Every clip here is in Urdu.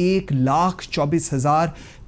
1,24,000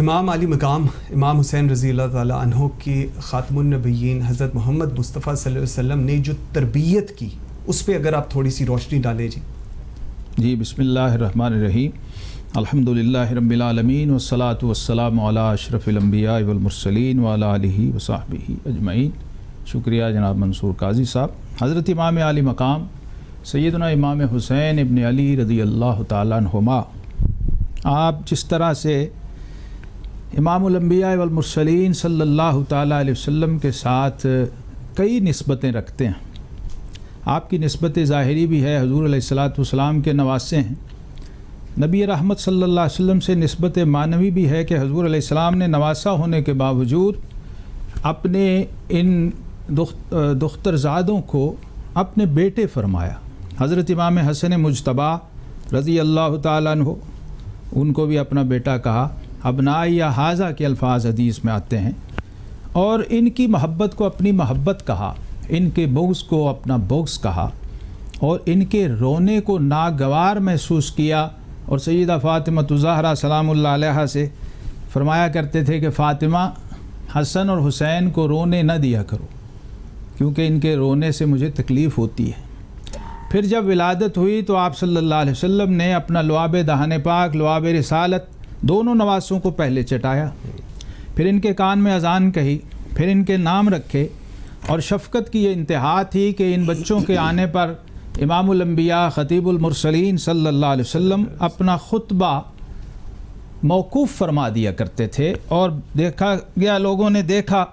امام علی مقام امام حسین رضی اللہ تعالیٰ عنہ کے خاتم النبیین حضرت محمد مصطفیٰ صلی اللہ علیہ وسلم نے جو تربیت کی اس پہ اگر آپ تھوڑی سی روشنی ڈالیں جی بسم اللہ الرحمن الرحیم الحمدللہ رب العالمین والصلاة والسلام علی اشرف الانبیاء والمرسلین وعلی آلہ وصحبہ اجمعین۔ شکریہ جناب منصور قاضی صاحب۔ حضرت امام علی مقام سیدنا امام حسین ابن علی رضی اللہ تعالیٰ عنہما، آپ جس طرح سے امام الانبیاء والمرسلین صلی اللہ تعالیٰ علیہ وسلم کے ساتھ کئی نسبتیں رکھتے ہیں، آپ کی نسبت ظاہری بھی ہے، حضور علیہ السلام کے نواسے ہیں۔ نبی رحمت صلی اللہ علیہ وسلم سے نسبت معنوی بھی ہے کہ حضور علیہ السلام نے نواسا ہونے کے باوجود اپنے ان دخترزادوں کو اپنے بیٹے فرمایا۔ حضرت امام حسن مجتبیٰ رضی اللہ تعالیٰ عنہ، ان کو بھی اپنا بیٹا کہا، ابنائی یا حاضہ کے الفاظ حدیث میں آتے ہیں، اور ان کی محبت کو اپنی محبت کہا، ان کے بغض کو اپنا بغض کہا، اور ان کے رونے کو ناگوار محسوس کیا۔ اور سیدہ فاطمہ الزہرا سلام اللہ علیہا سے فرمایا کرتے تھے کہ فاطمہ، حسن اور حسین کو رونے نہ دیا کرو کیونکہ ان کے رونے سے مجھے تکلیف ہوتی ہے۔ پھر جب ولادت ہوئی تو آپ صلی اللہ علیہ وسلم نے اپنا لعاب دہان پاک، لعاب رسالت دونوں نواسوں کو پہلے چٹایا، پھر ان کے کان میں اذان کہی، پھر ان کے نام رکھے، اور شفقت کی یہ انتہا تھی کہ ان بچوں کے آنے پر امام الانبیاء خطیب المرسلین صلی اللہ علیہ وسلم اپنا خطبہ موقوف فرما دیا کرتے تھے، اور دیکھا گیا، لوگوں نے دیکھا،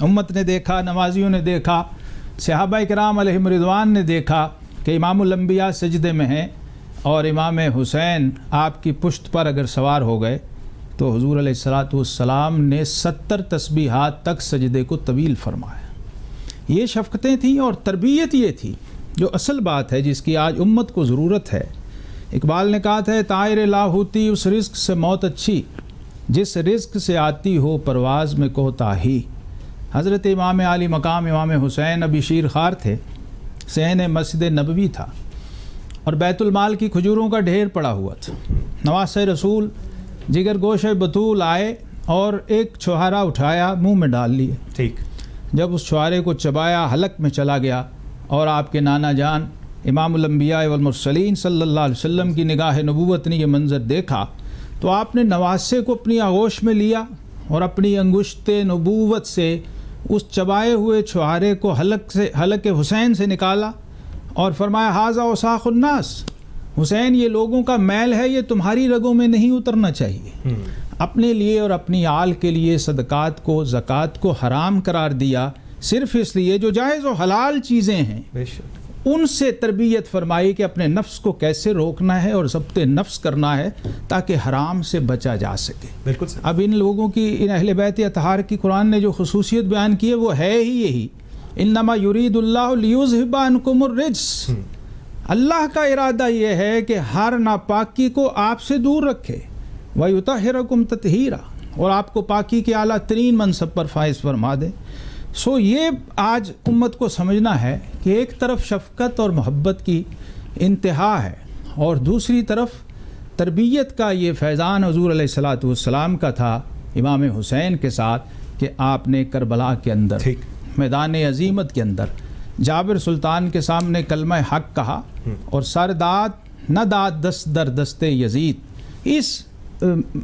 امت نے دیکھا، نمازیوں نے دیکھا، صحابہ کرام علیہم رضوان نے دیکھا کہ امام الانبیاء سجدے میں ہیں، اور امام حسین آپ کی پشت پر اگر سوار ہو گئے تو حضور علیہ السلام نے 70 تسبیحات تک سجدے کو طویل فرمایا۔ یہ شفقتیں تھیں اور تربیت یہ تھی جو اصل بات ہے جس کی آج امت کو ضرورت ہے۔ اقبال نے کہا تھا، طائر لاہوتی اس رزق سے موت اچھی جس رزق سے آتی ہو پرواز میں کوتاہی۔ حضرت امام علی مقام امام حسین ابھی شیر خوار تھے، صحن مسجد نبوی تھا، اور بیت المال کی کھجوروں کا ڈھیر پڑا ہوا تھا۔ نواس رسول جگر گوش بطول آئے اور ایک چھوہارا اٹھایا، منہ میں ڈال لیے۔ ٹھیک، جب اس چھوہارے کو چبایا، حلق میں چلا گیا، اور آپ کے نانا جان امام الانبیاء والمرسلین صلی اللہ علیہ وسلم کی نگاہ نبوت نے یہ منظر دیکھا تو آپ نے نواسے کو اپنی آغوش میں لیا اور اپنی انگشت نبوت سے اس چبائے ہوئے چھوہارے کو حلق حسین سے نکالا اور فرمایا، ھذا وساخ الناس، حسین یہ لوگوں کا میل ہے، یہ تمہاری رگوں میں نہیں اترنا چاہیے۔ اپنے لیے اور اپنی آل کے لیے صدقات کو، زکوٰۃ کو حرام قرار دیا، صرف اس لیے جو جائز و حلال چیزیں ہیں ان سے تربیت فرمائی کہ اپنے نفس کو کیسے روکنا ہے اور ضبط نفس کرنا ہے تاکہ حرام سے بچا جا سکے۔ بالکل۔ اب ان لوگوں کی، ان اہل بیت اطہار کی قرآن نے جو خصوصیت بیان کی ہے وہ ہے ہی یہی، انما یرید اللہ لیذھب عنکم الرجس، اللہ کا ارادہ یہ ہے کہ ہر ناپاکی کو آپ سے دور رکھے، ویطہرکم تطہیرا، اور آپ کو پاکی کے اعلیٰ ترین منصب پر فائز فرما دے۔ یہ آج امت کو سمجھنا ہے کہ ایک طرف شفقت اور محبت کی انتہا ہے اور دوسری طرف تربیت کا یہ فیضان حضور علیہ السلام کا تھا امام حسین کے ساتھ کہ آپ نے کربلا کے اندر، میدان عظیمت کے اندر جابر سلطان کے سامنے کلمہ حق کہا، اور سر داد نہ داد دست در دست یزید، اس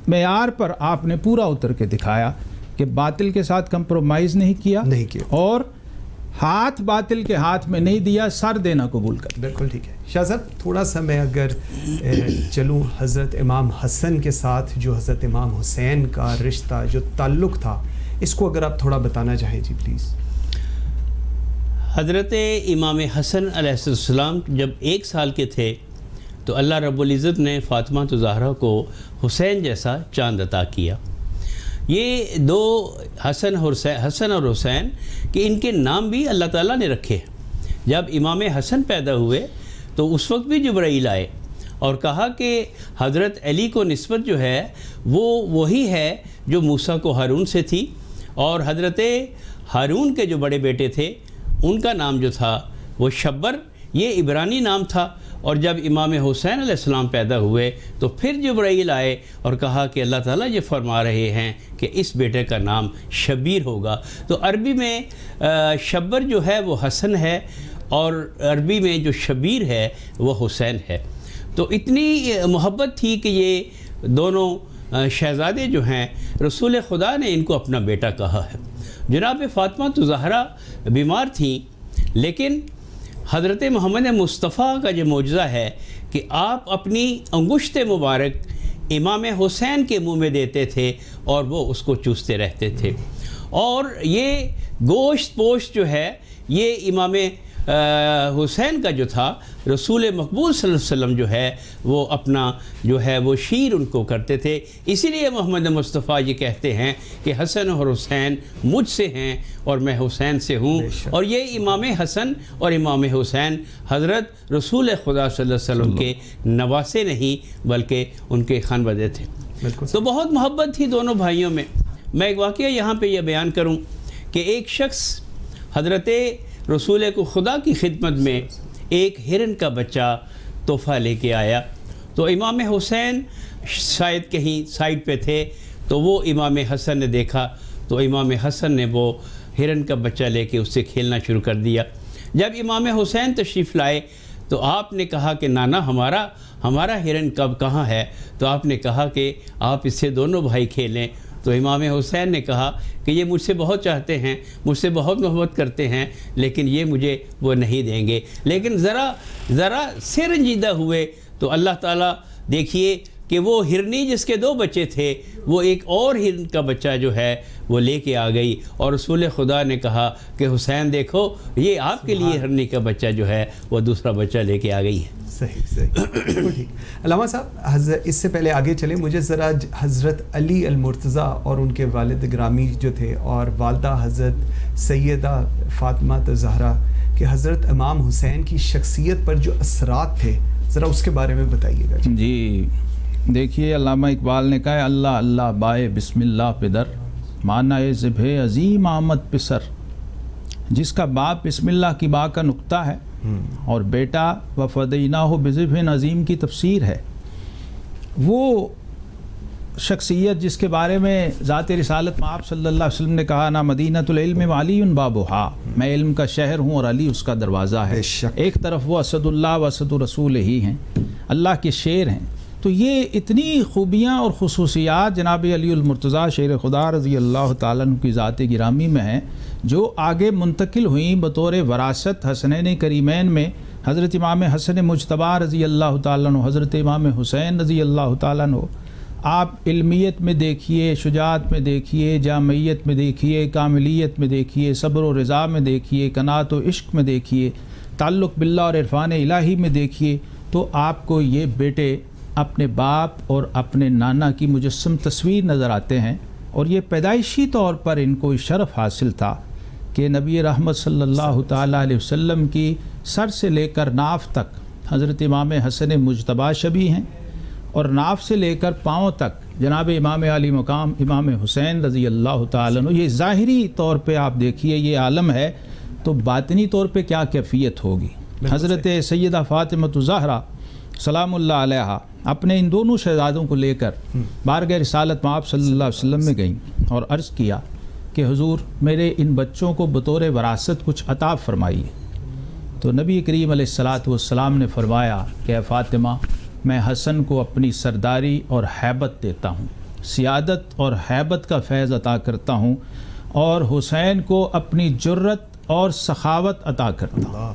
معیار پر آپ نے پورا اتر کے دکھایا کہ باطل کے ساتھ کمپرومائز نہیں کیا اور ہاتھ باطل کے ہاتھ میں نہیں دیا، سر دینا قبول کر۔ بالکل ٹھیک ہے شاہ صاحب، تھوڑا سا میں اگر چلوں حضرت امام حسن کے ساتھ جو حضرت امام حسین کا رشتہ، جو تعلق تھا، اس کو اگر آپ تھوڑا بتانا چاہیں جی پلیز۔ حضرت امام حسن علیہ السلام جب 1 سال کے تھے تو اللہ رب العزت نے فاطمہ الزہرا کو حسین جیسا چاند عطا کیا۔ یہ دو حسن اور حسین کہ ان کے نام بھی اللہ تعالیٰ نے رکھے۔ جب امام حسن پیدا ہوئے تو اس وقت بھی جبرائیل آئے اور کہا کہ حضرت علی کو نسبت جو ہے وہ وہی ہے جو موسیٰ کو ہارون سے تھی، اور حضرت ہارون کے جو بڑے بیٹے تھے ان کا نام جو تھا وہ شبر، یہ عبرانی نام تھا، اور جب امام حسین علیہ السلام پیدا ہوئے تو پھر جبرائیل آئے اور کہا کہ اللہ تعالیٰ یہ فرما رہے ہیں کہ اس بیٹے کا نام شبیر ہوگا. تو عربی میں شبر جو ہے وہ حسن ہے اور عربی میں جو شبیر ہے وہ حسین ہے. تو اتنی محبت تھی کہ یہ دونوں شہزادے جو ہیں رسول خدا نے ان کو اپنا بیٹا کہا ہے. جناب فاطمہ تو زہرا بیمار تھیں، لیکن حضرت محمد مصطفیٰ کا جو معجزہ ہے کہ آپ اپنی انگشت مبارک امام حسین کے منہ میں دیتے تھے اور وہ اس کو چوستے رہتے تھے. اور یہ گوشت پوشت جو ہے یہ امام حسین کا جو تھا، رسول مقبول صلی اللہ علیہ وسلم جو ہے وہ اپنا جو ہے وہ شیر ان کو کرتے تھے. اسی لیے محمد مصطفیٰ یہ کہتے ہیں کہ حسن اور حسین مجھ سے ہیں اور میں حسین سے ہوں. اور یہ امام حسن اور امام حسین حضرت رسول خدا صلی اللہ علیہ وسلم کے نواسے نہیں بلکہ ان کے خانوادے تھے. تو بہت محبت تھی دونوں بھائیوں میں. میں ایک واقعہ یہاں پہ یہ بیان کروں کہ ایک شخص حضرت رسول کو خدا کی خدمت میں ایک ہرن کا بچہ تحفہ لے کے آیا. تو امام حسین شاید کہیں سائڈ پہ تھے تو وہ امام حسن نے دیکھا تو امام حسن نے وہ ہرن کا بچہ لے کے اس سے کھیلنا شروع کر دیا. جب امام حسین تشریف لائے تو آپ نے کہا کہ نانا ہمارا ہرن کب کہاں ہے؟ تو آپ نے کہا کہ آپ اس سے دونوں بھائی کھیلیں. تو امام حسین نے کہا کہ یہ مجھ سے بہت چاہتے ہیں، مجھ سے بہت محبت کرتے ہیں، لیکن یہ مجھے وہ نہیں دیں گے. لیکن ذرا سے رنجیدہ ہوئے تو اللہ تعالیٰ دیکھیے کہ وہ ہرنی جس کے 2 بچے تھے وہ ایک اور ہرن کا بچہ جو ہے وہ لے کے آ گئی. اور رسول خدا نے کہا کہ حسین دیکھو یہ آپ کے لیے ہرنی کا بچہ جو ہے وہ دوسرا بچہ لے کے آ گئی ہے. صحیح. علامہ صاحب اس سے پہلے آگے چلیں، مجھے ذرا حضرت علی المرتضیٰ اور ان کے والد گرامی جو تھے اور والدہ حضرت سیدہ فاطمہ زہرا کہ حضرت امام حسین کی شخصیت پر جو اثرات تھے ذرا اس کے بارے میں بتائیے گا. جی دیکھیے، علامہ اقبال نے کہا اللہ اللہ بائے بسم اللہ پدر معنی ذبح عظیم آمد پسر. جس کا باپ بسم اللہ کی با کا نقطہ ہے اور بیٹا وفدیناہ بذبح عظیم کی تفسیر ہے، وہ شخصیت جس کے بارے میں ذات رسالت میں آپ صلی اللہ علیہ وسلم نے کہا نا مدینۃ العلم وعلی بابھا، میں علم کا شہر ہوں اور علی اس کا دروازہ ہے. ایک طرف وہ اسد اللہ و اسد رسول ہی ہیں، اللہ کے شیر ہیں. تو یہ اتنی خوبیاں اور خصوصیات جناب علی المرتضیٰ شیر خدا رضی اللہ تعالیٰ عنہ کی ذات گرامی میں ہیں جو آگے منتقل ہوئیں بطور وراثت حسنین کریمین میں حضرت امام حسن مجتبیٰ رضی اللہ تعالیٰ عنہ، حضرت امام حسین رضی اللہ تعالیٰ عنہ. آپ علمیت میں دیکھیے، شجاعت میں دیکھیے، جامعیت میں دیکھیے، کاملیت میں دیکھیے، صبر و رضا میں دیکھیے، قناعت و عشق میں دیکھیے، تعلق باللہ اور عرفان الہی میں دیکھیے. تو آپ کو یہ بیٹے اپنے باپ اور اپنے نانا کی مجسم تصویر نظر آتے ہیں. اور یہ پیدائشی طور پر ان کو شرف حاصل تھا کہ نبی رحمت صلی اللہ تعالیٰ علیہ وسلم کی سر سے لے کر ناف تک حضرت امام حسن مجتبیٰ شبیہ ہیں، اور ناف سے لے کر پاؤں تک جناب امام علی مقام امام حسین رضی اللہ تعالیٰ عنہ. یہ ظاہری طور پہ آپ دیکھیے یہ عالم ہے، تو باطنی طور پہ کیا کیفیت ہوگی. حضرت سیدہ فاطمہ زہرا سلام اللہ علیہا اپنے ان دونوں شہزادوں کو لے کر بارگاہ رسالت میں آپ صلی اللہ علیہ وسلم میں گئیں اور عرض کیا کہ حضور میرے ان بچوں کو بطور وراثت کچھ عطا فرمائیے. تو نبی کریم علیہ الصلاۃ والسلام نے فرمایا کہ اے فاطمہ، میں حسن کو اپنی سرداری اور ہیبت دیتا ہوں، سیادت اور ہیبت کا فیض عطا کرتا ہوں، اور حسین کو اپنی جرت اور سخاوت عطا کرتا ہوں.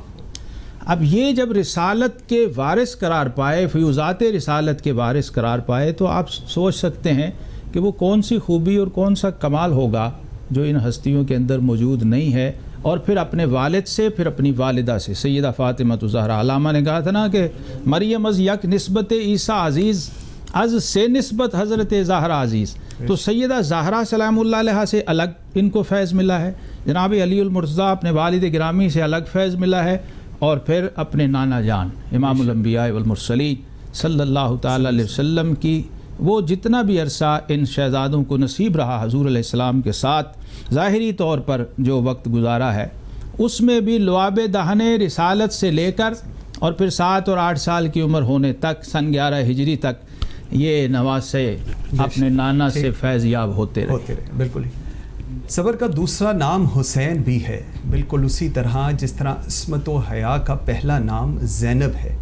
اب یہ جب رسالت کے وارث قرار پائے، فیوزات رسالت کے وارث قرار پائے، تو آپ سوچ سکتے ہیں کہ وہ کون سی خوبی اور کون سا کمال ہوگا جو ان ہستیوں کے اندر موجود نہیں ہے. اور پھر اپنے والد سے، پھر اپنی والدہ سے سیدہ فاطمہ زہرا. علامہ نے کہا تھا نا کہ مریم از یک نسبت عیسیٰ عزیز از سے نسبت حضرت زہرا عزیز. تو سیدہ زہرا سلام اللہ علیہ سے الگ ان کو فیض ملا ہے، جناب علی المرتضیٰ اپنے والد گرامی سے الگ فیض ملا ہے، اور پھر اپنے نانا جان امام الانبیاء والمرسلین صلی اللہ تعالیٰ علیہ وسلم کی وہ جتنا بھی عرصہ ان شہزادوں کو نصیب رہا حضور علیہ السلام کے ساتھ ظاہری طور پر جو وقت گزارا ہے، اس میں بھی لعاب دہن رسالت سے لے کر اور پھر 7 اور 8 سال کی عمر ہونے تک سن 11 ہجری تک یہ نواسے اپنے نانا سے فیض یاب ہوتے رہے. بالکل ہی. صبر کا دوسرا نام حسین بھی ہے، بالکل اسی طرح جس طرح عصمت و حیا کا پہلا نام زینب ہے.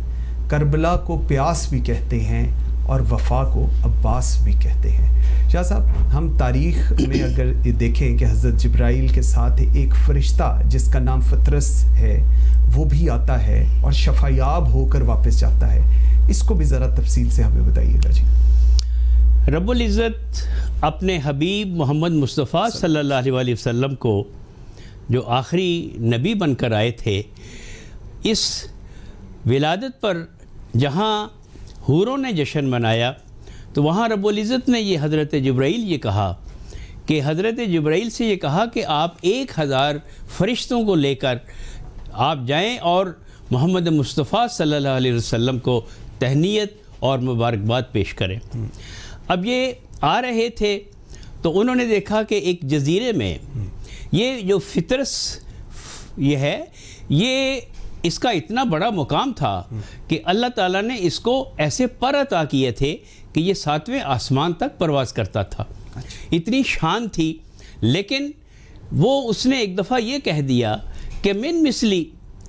کربلا کو پیاس بھی کہتے ہیں اور وفا کو عباس بھی کہتے ہیں. شاہ صاحب، ہم تاریخ میں اگر دیکھیں کہ حضرت جبرائیل کے ساتھ ایک فرشتہ جس کا نام فطرس ہے وہ بھی آتا ہے اور شفایاب ہو کر واپس جاتا ہے. اس کو بھی ذرا تفصیل سے ہمیں بتائیے گا. جی. رب العزت اپنے حبیب محمد مصطفیٰ صلی اللہ علیہ وسلم کو جو آخری نبی بن کر آئے تھے، اس ولادت پر جہاں حوروں نے جشن منایا تو وہاں رب العزت نے یہ حضرت جبرائیل یہ کہا کہ حضرت جبرائیل سے یہ کہا کہ آپ 1000 فرشتوں کو لے کر آپ جائیں اور محمد مصطفیٰ صلی اللہ علیہ وسلم کو تہنیت اور مبارکباد پیش کریں. اب یہ آ رہے تھے تو انہوں نے دیکھا کہ ایک جزیرے میں یہ جو فطرس یہ ہے، یہ اس کا اتنا بڑا مقام تھا کہ اللہ تعالیٰ نے اس کو ایسے پر عطا کیے تھے کہ یہ 7ویں آسمان تک پرواز کرتا تھا. اتنی شان تھی. لیکن وہ اس نے ایک دفعہ یہ کہہ دیا کہ من مثلی،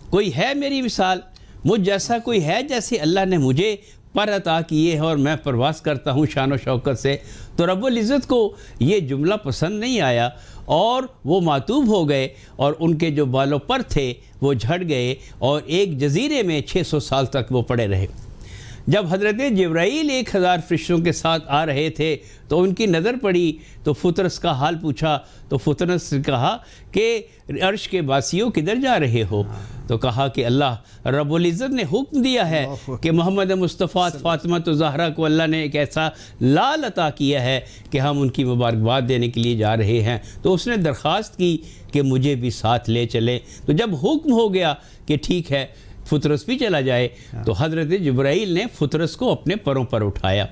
کوئی ہے میری مثال، مجھ جیسا کوئی ہے جیسے اللہ نے مجھے پر عطا کیے ہیں اور میں پرواز کرتا ہوں شان و شوکت سے. تو رب العزت کو یہ جملہ پسند نہیں آیا اور وہ معطوب ہو گئے اور ان کے جو بالوں پر تھے وہ جھڑ گئے اور ایک جزیرے میں 600 سال تک وہ پڑے رہے. جب حضرت جبرائیل 1000 فرشتوں کے ساتھ آ رہے تھے تو ان کی نظر پڑی تو فطرس کا حال پوچھا تو فطرس نے کہا کہ عرش کے باسیوں کدھر جا رہے ہو؟ تو کہا کہ اللہ رب العزت نے حکم دیا ہے کہ محمد مصطفیٰ فاطمہ زہرا کو اللہ نے ایک ایسا لال عطا کیا ہے کہ ہم ان کی مبارکباد دینے کے لیے جا رہے ہیں. تو اس نے درخواست کی کہ مجھے بھی ساتھ لے چلیں. تو جب حکم ہو گیا کہ ٹھیک ہے فطرس بھی چلا جائے تو حضرت جبرائیل نے فطرس کو اپنے پروں پر اٹھایا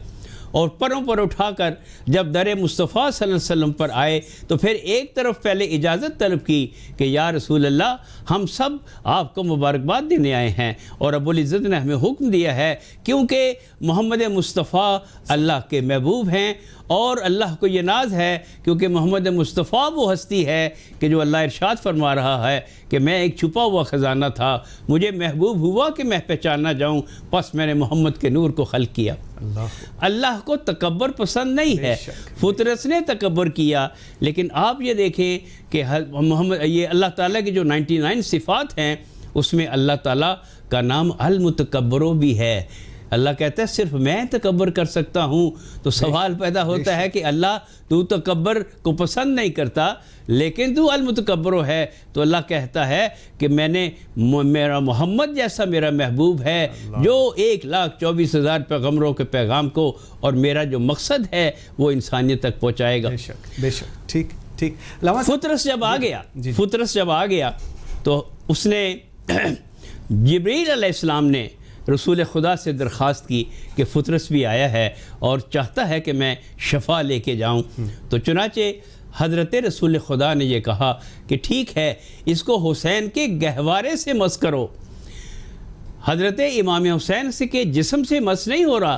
اور پروں پر اٹھا کر جب در مصطفیٰ صلی اللہ علیہ وسلم پر آئے تو پھر ایک طرف پہلے اجازت طلب کی کہ یا رسول اللہ ہم سب آپ کو مبارکباد دینے آئے ہیں اور رب العزت نے ہمیں حکم دیا ہے کیونکہ محمد مصطفیٰ اللہ کے محبوب ہیں اور اللہ کو یہ ناز ہے کیونکہ محمد مصطفیٰ وہ ہستی ہے کہ جو اللہ ارشاد فرما رہا ہے کہ میں ایک چھپا ہوا خزانہ تھا، مجھے محبوب ہوا کہ میں پہچان نہ jاؤں، پس میں نے محمد کے نور کو خلق کیا. اللہ کو تکبر پسند نہیں ہے. فطرس نے تکبر کیا. لیکن آپ یہ دیکھیں کہ محمد یہ اللہ تعالیٰ کی جو 99 صفات ہیں اس میں اللہ تعالیٰ کا نام المتکبرو بھی ہے. اللہ کہتا ہے صرف میں تکبر کر سکتا ہوں. تو سوال پیدا ہوتا ہے کہ اللہ تو تکبر کو پسند نہیں کرتا لیکن تو المتکبرو ہے. تو اللہ کہتا ہے کہ میں نے میرا محمد جیسا میرا محبوب ہے جو 1,24,000 پیغمبروں کے پیغام کو اور میرا جو مقصد ہے وہ انسانیت تک پہنچائے گا. بے شک. ٹھیک. فطرس جب آ گیا تو اس نے جبرائیل علیہ السلام نے رسول خدا سے درخواست کی کہ فطرس بھی آیا ہے اور چاہتا ہے کہ میں شفا لے کے جاؤں. تو چنانچہ حضرت رسول خدا نے یہ کہا کہ ٹھیک ہے اس کو حسین کے گہوارے سے مس کرو. حضرت امام حسین سے کے جسم سے مس نہیں ہو رہا،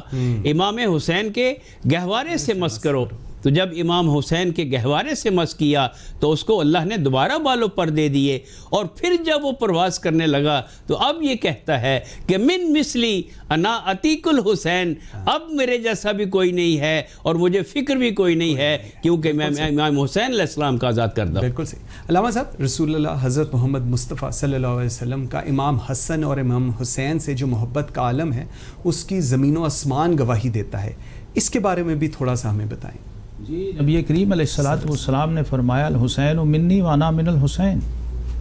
امام حسین کے گہوارے سے مس کرو. تو جب امام حسین کے گہوارے سے مس کیا تو اس کو اللہ نے دوبارہ بالوں پر دے دیے اور پھر جب وہ پرواز کرنے لگا تو اب یہ کہتا ہے کہ من مثلی انا عتیق الحسین، اب میرے جیسا بھی کوئی نہیں ہے اور مجھے فکر بھی کوئی نہیں ہے کیونکہ میں امام حسین علیہ السلام کا آزاد کردہ. بالکل صحیح. علامہ صاحب، رسول اللہ حضرت محمد مصطفیٰ صلی اللہ علیہ وسلم کا امام حسن اور امام حسین سے جو محبت کا عالم ہے اس کی زمین و آسمان گواہی دیتا ہے. اس کے بارے میں بھی تھوڑا سا ہمیں بتائیں. جی، نبی کریم علیہ السلام نے فرمایا الحسین منی وانا من الحسین،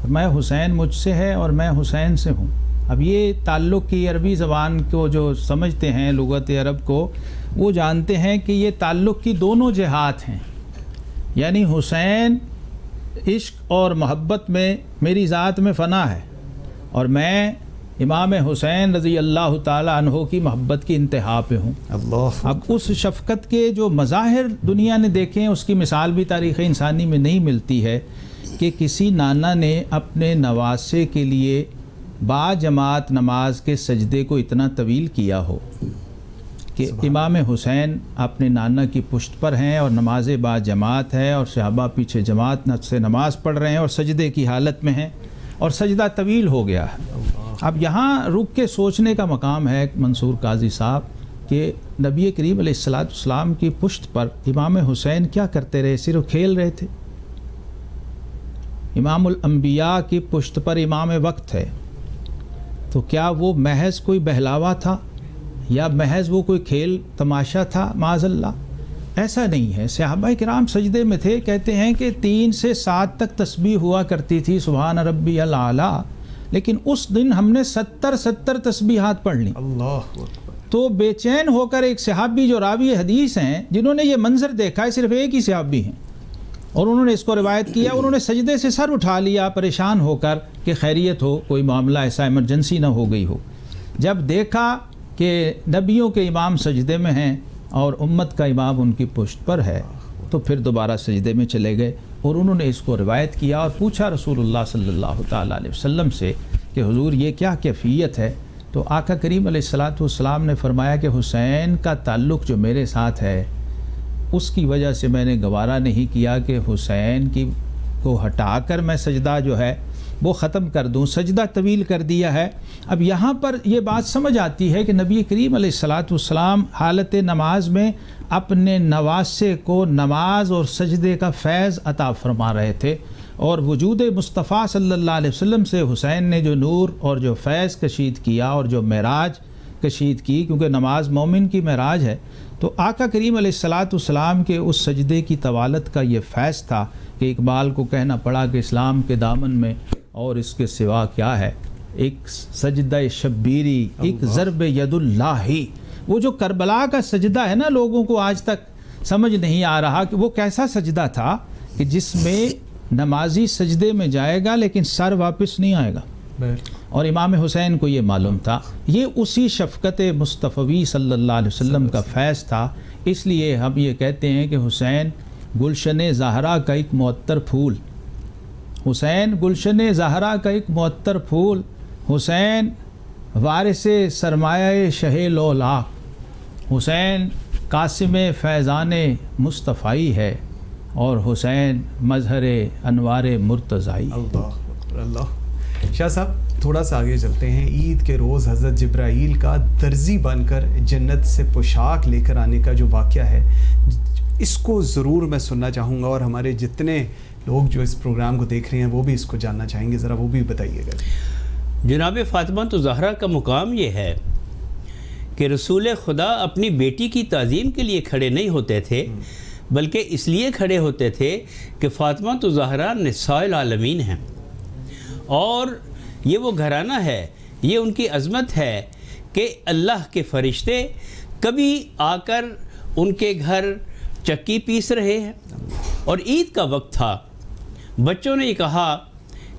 فرمایا حسین مجھ سے ہے اور میں حسین سے ہوں. اب یہ تعلق کی عربی زبان کو جو سمجھتے ہیں لغت عرب کو وہ جانتے ہیں کہ یہ تعلق کی دونوں جہات ہیں. یعنی حسین عشق اور محبت میں میری ذات میں فنا ہے اور میں امام حسین رضی اللہ تعالیٰ عنہ کی محبت کی انتہا پہ ہوں. اب اس شفقت کے جو مظاہر دنیا نے دیکھے ہیں اس کی مثال بھی تاریخ انسانی میں نہیں ملتی ہے کہ کسی نانا نے اپنے نواسے کے لیے با جماعت نماز کے سجدے کو اتنا طویل کیا ہو کہ امام حسین اپنے نانا کی پشت پر ہیں اور نماز با جماعت ہے اور صحابہ پیچھے جماعت سے نماز پڑھ رہے ہیں اور سجدے کی حالت میں ہیں اور سجدہ طویل ہو گیا ہے۔ اب یہاں رک کے سوچنے کا مقام ہے منصور قاضی صاحب کہ نبی کریم علیہ السلام کی پشت پر امام حسین کیا کرتے رہے؟ صرف کھیل رہے تھے؟ امام الانبیاء کی پشت پر امام وقت ہے، تو کیا وہ محض کوئی بہلاوا تھا یا محض وہ کوئی کھیل تماشا تھا؟ معاذ اللہ، ایسا نہیں ہے۔ صحابہ کرام سجدے میں تھے، کہتے ہیں کہ 3 سے 7 تک تسبیح ہوا کرتی تھی، سبحان ربی الاعلیٰ، لیکن اس دن ہم نے 70 تسبیحات پڑھ لیں۔ اللہ تو بے چین ہو کر ایک صحابی جو راوی حدیث ہیں، جنہوں نے یہ منظر دیکھا ہے، صرف ایک ہی صحابی ہیں، اور انہوں نے اس کو روایت کیا، انہوں نے سجدے سے سر اٹھا لیا پریشان ہو کر کہ خیریت ہو، کوئی معاملہ ایسا ایمرجنسی نہ ہو گئی ہو۔ جب دیکھا کہ نبیوں کے امام سجدے میں ہیں اور امت کا امام ان کی پشت پر ہے، تو پھر دوبارہ سجدے میں چلے گئے اور انہوں نے اس کو روایت کیا اور پوچھا رسول اللہ صلی اللہ تعالیٰ علیہ وسلم سے کہ حضور یہ کیا کیفیت ہے؟ تو آقا کریم علیہ السلام نے فرمایا کہ حسین کا تعلق جو میرے ساتھ ہے، اس کی وجہ سے میں نے گوارا نہیں کیا کہ حسین کو ہٹا کر میں سجدہ جو ہے وہ ختم کر دوں، سجدہ طویل کر دیا ہے۔ اب یہاں پر یہ بات سمجھ آتی ہے کہ نبی کریم علیہ السلام حالت نماز میں اپنے نواسے کو نماز اور سجدے کا فیض عطا فرما رہے تھے، اور وجود مصطفیٰ صلی اللہ علیہ وسلم سے حسین نے جو نور اور جو فیض کشید کیا اور جو معراج کشید کی، کیونکہ نماز مومن کی معراج ہے، تو آقا کریم علیہ السلام کے اس سجدے کی طوالت کا یہ فیض تھا کہ اقبال کو کہنا پڑا کہ اسلام کے دامن میں اور اس کے سوا کیا ہے، ایک سجدہ شبیری، ایک ضرب ید اللہ ہی۔ وہ جو کربلا کا سجدہ ہے نا، لوگوں کو آج تک سمجھ نہیں آ رہا کہ وہ کیسا سجدہ تھا کہ جس میں نمازی سجدے میں جائے گا لیکن سر واپس نہیں آئے گا، اور امام حسین کو یہ معلوم تھا۔ یہ اسی شفقت مصطفی صلی اللہ علیہ وسلم کا فیض تھا۔ اس لیے ہم یہ کہتے ہیں کہ حسین گلشن زہرا کا ایک معطر پھول، حسین گلشن زہرا کا ایک معطر پھول، حسین وارث سرمایہ شہ لولاق، حسین قاسم فیضان مصطفی ہے، اور حسین مظہر انوار مرتضائی۔ اللہ شاہ صاحب، تھوڑا سا آگے چلتے ہیں۔ عید کے روز حضرت جبرائیل کا درزی بن کر جنت سے پوشاک لے کر آنے کا جو واقعہ ہے، اس کو ضرور میں سننا چاہوں گا، اور ہمارے جتنے لوگ جو اس پروگرام کو دیکھ رہے ہیں وہ بھی اس کو جاننا چاہیں گے، ذرا وہ بھی بتائیے گا۔ جناب فاطمہ تو زہرا کا مقام یہ ہے کہ رسول خدا اپنی بیٹی کی تعظیم کے لیے کھڑے نہیں ہوتے تھے، بلکہ اس لیے کھڑے ہوتے تھے کہ فاطمہ تو زہرا نساء العالمین ہیں، اور یہ وہ گھرانہ ہے، یہ ان کی عظمت ہے کہ اللہ کے فرشتے کبھی آ کر ان کے گھر چکی پیس رہے ہیں، اور عید کا وقت تھا، بچوں نے یہ کہا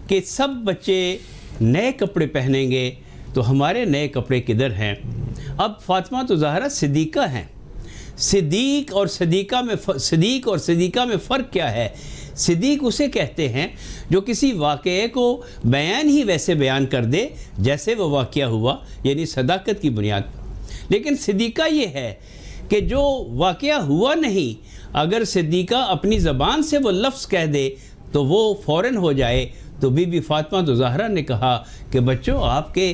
کہ سب بچے نئے کپڑے پہنیں گے تو ہمارے نئے کپڑے کدھر ہیں؟ اب فاطمہ تو زہرا صدیقہ ہیں۔ صدیق اور صدیقہ میں فرق کیا ہے؟ صدیق اسے کہتے ہیں جو کسی واقعے کو بیان ہی ویسے بیان کر دے جیسے وہ واقعہ ہوا، یعنی صداقت کی بنیاد پر۔ لیکن صدیقہ یہ ہے کہ جو واقعہ ہوا نہیں، اگر صدیقہ اپنی زبان سے وہ لفظ کہہ دے تو وہ فوراً ہو جائے۔ تو بی بی فاطمہ تو زہرا نے کہا کہ بچوں، آپ کے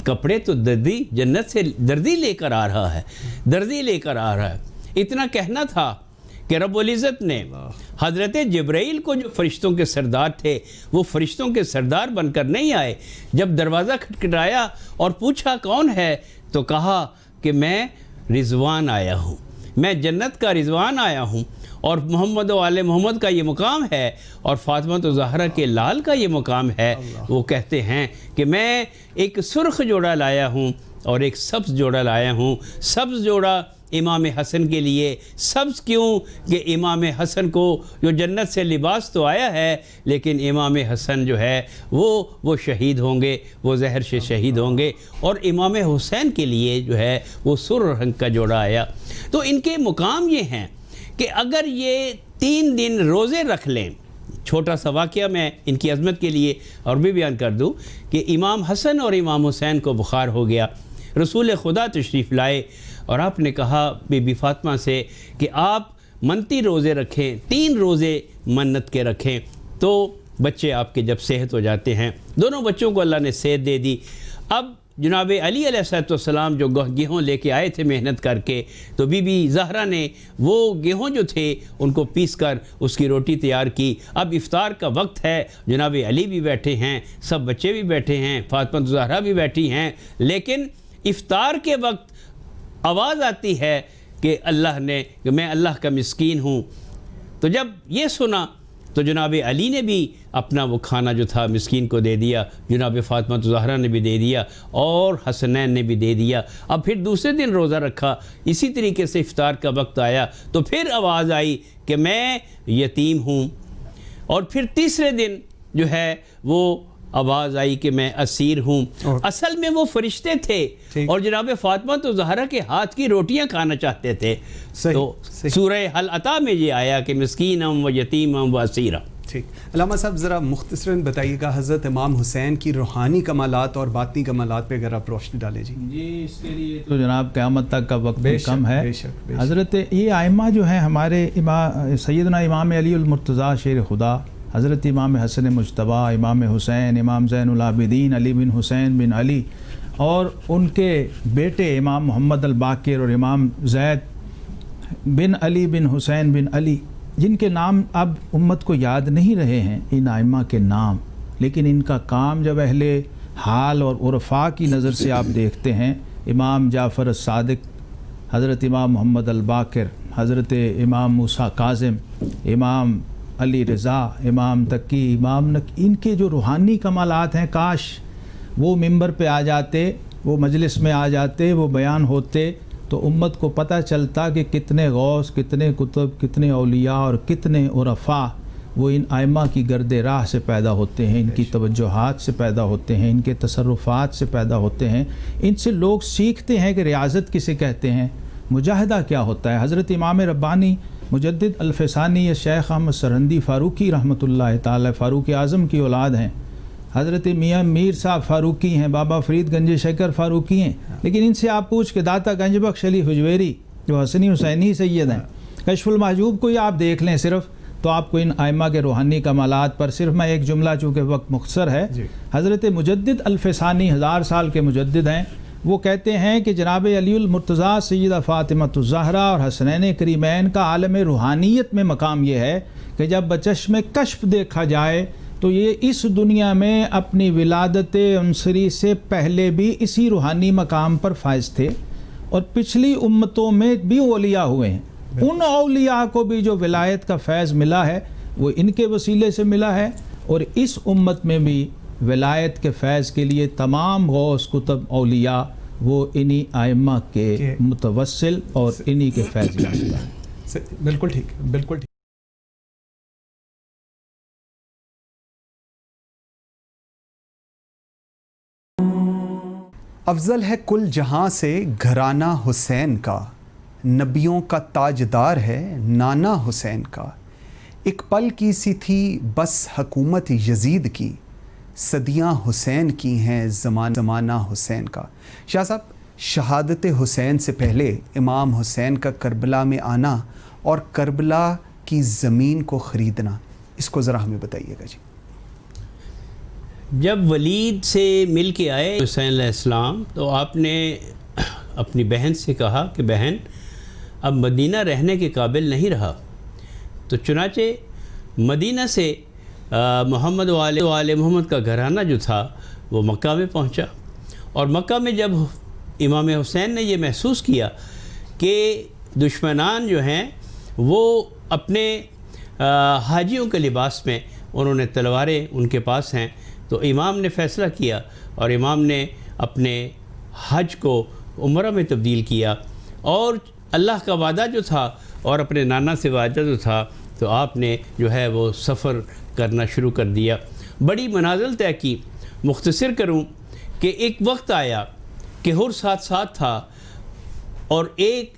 کپڑے تو دردی جنت سے دردی لے کر آ رہا ہے۔ اتنا کہنا تھا کہ رب العزت نے حضرت جبرائیل کو، جو فرشتوں کے سردار تھے، وہ فرشتوں کے سردار بن کر نہیں آئے۔ جب دروازہ کھٹکھٹایا اور پوچھا کون ہے، تو کہا کہ میں رضوان آیا ہوں، میں جنت کا رضوان آیا ہوں، اور محمد و آل محمد کا یہ مقام ہے، اور فاطمہ تو زہرا کے لال کا یہ مقام ہے۔ وہ کہتے ہیں کہ میں ایک سرخ جوڑا لایا ہوں اور ایک سبز جوڑا لایا ہوں۔ سبز جوڑا امام حسن کے لیے، سبز کیوں کہ امام حسن کو جو جنت سے لباس تو آیا ہے، لیکن امام حسن جو ہے وہ شہید ہوں گے، وہ زہر سے شہید ہوں گے، اور امام حسین کے لیے جو ہے وہ سرخ رنگ کا جوڑا آیا۔ تو ان کے مقام یہ ہیں کہ اگر یہ 3 دن روزے رکھ لیں، چھوٹا سا واقعہ میں ان کی عظمت کے لیے اور بھی بیان کر دوں کہ امام حسن اور امام حسین کو بخار ہو گیا، رسول خدا تشریف لائے اور آپ نے کہا بی بی فاطمہ سے کہ آپ منتی روزے رکھیں، 3 روزے منت کے رکھیں تو بچے آپ کے جب صحت ہو جاتے ہیں۔ دونوں بچوں کو اللہ نے صحت دے دی۔ اب جناب علی علیہ السلام جو گیہوں لے کے آئے تھے محنت کر کے، تو بی بی زہرا نے وہ گیہوں جو تھے ان کو پیس کر اس کی روٹی تیار کی۔ اب افطار کا وقت ہے، جناب علی بھی بیٹھے ہیں، سب بچے بھی بیٹھے ہیں، فاطمہ زہرا بھی بیٹھی ہیں، لیکن افطار کے وقت آواز آتی ہے کہ میں اللہ کا مسکین ہوں۔ تو جب یہ سنا تو جناب علی نے بھی اپنا وہ کھانا جو تھا مسکین کو دے دیا، جناب فاطمہ زہرا نے بھی دے دیا اور حسنین نے بھی دے دیا۔ اب پھر دوسرے دن روزہ رکھا، اسی طریقے سے افطار کا وقت آیا تو پھر آواز آئی کہ میں یتیم ہوں، اور پھر تیسرے دن جو ہے وہ آواز آئی کہ میں اسیر ہوں۔ اصل میں وہ فرشتے تھے اور جناب فاطمہ تو زہرا کے ہاتھ کی روٹیاں کھانا چاہتے تھے۔ تو سورہ حل عطا میں یہ آیا کہ مسکینم و یتیمم و اسیرا۔ ٹھیک، علامہ صاحب ذرا مختصراً بتائیے گا حضرت امام حسین کی روحانی کمالات اور باطنی کمالات پہ اگر آپ روشنی ڈالیں۔ جی اس کے لیے تو جناب قیامت تک کا وقت کم ہے۔ حضرت یہ ائمہ جو ہیں ہمارے سیدنا امام علی المرتضیٰ شیر خدا، حضرت امام حسن مجتبیٰ، امام حسین، امام زین العابدین علی بن حسین بن علی، اور ان کے بیٹے امام محمد الباقر اور امام زید بن علی بن حسین بن علی، جن کے نام اب امت کو یاد نہیں رہے ہیں ان ائمہ کے نام، لیکن ان کا کام جب اہل حال اور عرفاء کی نظر سے آپ دیکھتے ہیں، امام جعفر الصادق، حضرت امام محمد الباقر، حضرت امام موسیٰ کاظم، امام علی رضا، امام تقی، ان کے جو روحانی کمالات ہیں، کاش وہ ممبر پہ آ جاتے، وہ مجلس میں آ جاتے، وہ بیان ہوتے تو امت کو پتہ چلتا کہ کتنے غوث، کتنے کتب، کتنے اولیاء اور کتنے عرفاء وہ ان ائمہ کی گرد راہ سے پیدا ہوتے ہیں، ان کی توجہات سے پیدا ہوتے ہیں، ان کے تصرفات سے پیدا ہوتے ہیں۔ ان سے لوگ سیکھتے ہیں کہ ریاضت کسے کہتے ہیں، مجاہدہ کیا ہوتا ہے۔ حضرت امام ربانی مجدد الفسانی یا شیخ احمد سرہندی فاروقی رحمۃ اللہ تعالی، فاروق اعظم کی اولاد ہیں، حضرت میاں میر صاحب فاروقی ہیں، بابا فرید گنج شکر فاروقی ہیں، لیکن ان سے آپ پوچھ کے داتا گنج بخش علی حجویری جو حسنی حسینی سید ہیں، کشف المحجوب کو ہی آپ دیکھ لیں صرف، تو آپ کو ان ائمہ کے روحانی کمالات پر صرف میں ایک جملہ، چونکہ وقت مختصر ہے، حضرت مجدد الفسانی 1000 سال کے مجدد ہیں، وہ کہتے ہیں کہ جناب علی المرتضیٰ سیدہ فاطمہ الزہرا اور حسنین کریمین کا عالم روحانیت میں مقام یہ ہے کہ جب بچشم کشف دیکھا جائے تو یہ اس دنیا میں اپنی ولادت عنصری سے پہلے بھی اسی روحانی مقام پر فائز تھے، اور پچھلی امتوں میں بھی اولیاء ہوئے ہیں، ان اولیاء کو بھی جو ولایت کا فیض ملا ہے وہ ان کے وسیلے سے ملا ہے، اور اس امت میں بھی ولایت کے فیض کے لیے تمام غوث کتب اولیاء وہ انہی ائمہ کے متوسل اور انہی کے فیض یافتہ ہیں۔ بالکل ٹھیک، بالکل ٹھیک۔ افضل ہے کل جہاں سے گھرانہ حسین کا، نبیوں کا تاجدار ہے نانا حسین کا، ایک پل کی سی تھی بس حکومت یزید کی، صدیاں حسین کی ہیں زمانہ حسین کا۔ شاہ صاحب، شہادت حسین سے پہلے امام حسین کا کربلا میں آنا اور کربلا کی زمین کو خریدنا، اس کو ذرا ہمیں بتائیے گا۔ جی، جب ولید سے مل کے آئے حسین علیہ السلام تو آپ نے اپنی بہن سے کہا کہ بہن اب مدینہ رہنے کے قابل نہیں رہا، تو چنانچہ مدینہ سے محمد و آل محمد کا گھرانہ جو تھا وہ مکہ میں پہنچا، اور مکہ میں جب امام حسین نے یہ محسوس کیا کہ دشمنان جو ہیں وہ اپنے حاجیوں کے لباس میں، انہوں نے تلواریں ان کے پاس ہیں، تو امام نے فیصلہ کیا اور امام نے اپنے حج کو عمرہ میں تبدیل کیا، اور اللہ کا وعدہ جو تھا اور اپنے نانا سے وعدہ جو تھا، تو آپ نے جو ہے وہ سفر کرنا شروع کر دیا۔ بڑی منازل طے کی، مختصر کروں کہ ایک وقت آیا کہ ہر ساتھ ساتھ تھا، اور ایک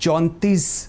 34